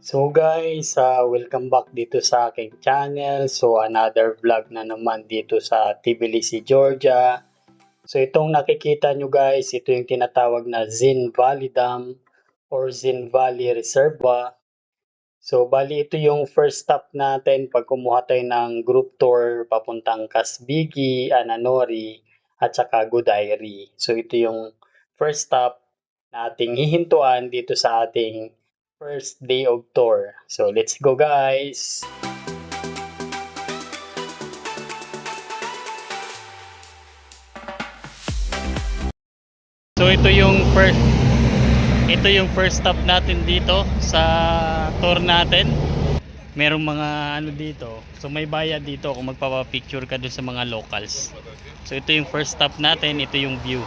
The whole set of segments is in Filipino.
So guys, welcome back dito sa aking channel. So another vlog na naman dito sa Tbilisi, Georgia. So itong nakikita nyo guys, ito yung tinatawag na Zin Valley Dam or Zin Valley Reserva. So bali ito yung first stop natin pag kumuha tayo ng group tour papuntang Casbigi, Ananori at saka Gudayri. So ito yung first stop na ating hihintuan dito sa ating first day of tour. So let's go guys! So ito yung first stop natin dito sa tour natin. Merong mga ano dito. So may bayad dito kung magpapa-picture ka doon sa mga locals. So ito yung first stop natin, ito yung view.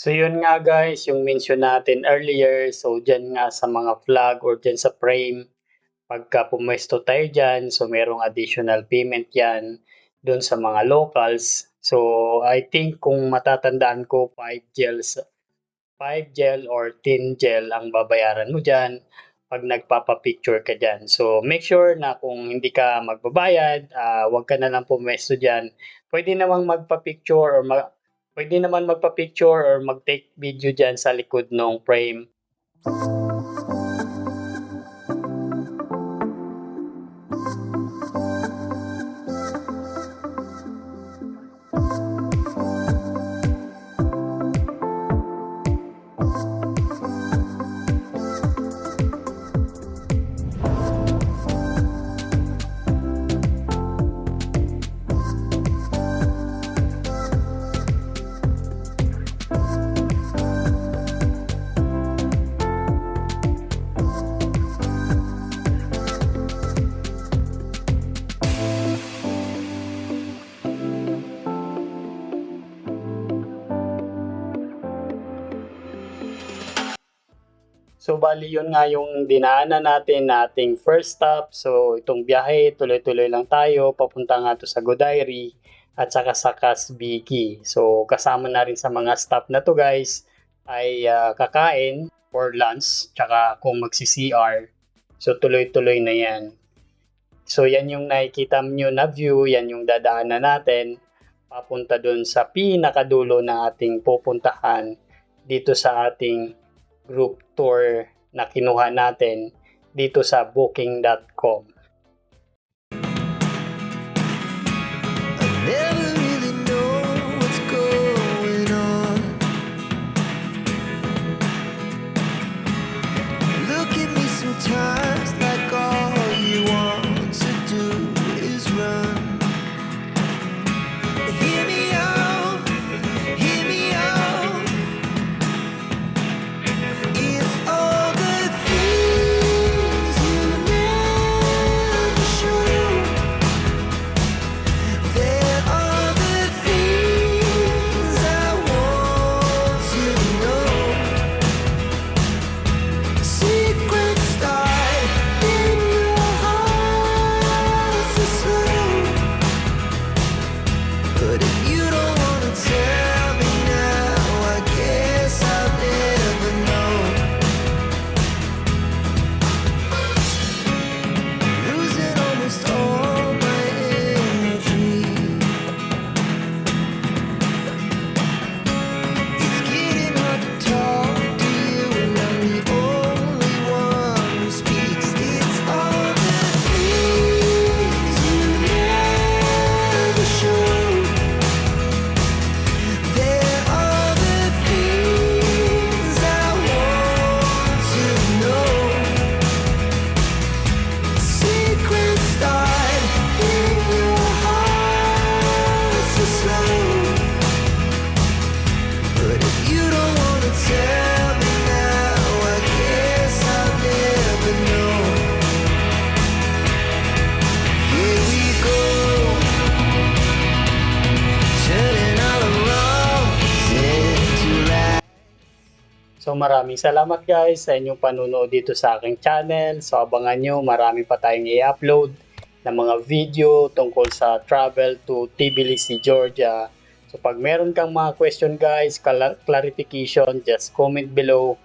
So yun nga guys, yung mention natin earlier. So dyan nga sa mga flag or dyan sa frame, pagka pumesto tayo dyan, so merong additional payment yan doon sa mga locals. So I think kung matatandaan ko, 5 gel or 10 gel ang babayaran mo dyan pag nagpapapicture ka dyan. So make sure na kung hindi ka magbabayad, wag ka na lang pumesto dyan. Pwede namang magpa-picture or mag-take video dyan sa likod ng frame. So bali yun nga yung dinaanan natin na ating first stop. So itong biyahe, tuloy-tuloy lang tayo papunta nga to sa Gudayri at saka sa Casbigi. So kasama na rin sa mga stop na to guys ay kakain for lunch tsaka kung magsi-CR. So tuloy-tuloy na yan. So yan yung nakikita nyo na view, yan yung dadaanan natin papunta dun sa pinakadulo na ating pupuntahan dito sa ating group tour na kinuha natin dito sa booking.com. So maraming salamat guys sa inyong panunood dito sa aking channel. So abangan nyo, marami pa tayong i-upload na mga video tungkol sa travel to Tbilisi, Georgia. So pag meron kang mga question guys, clarification, just comment below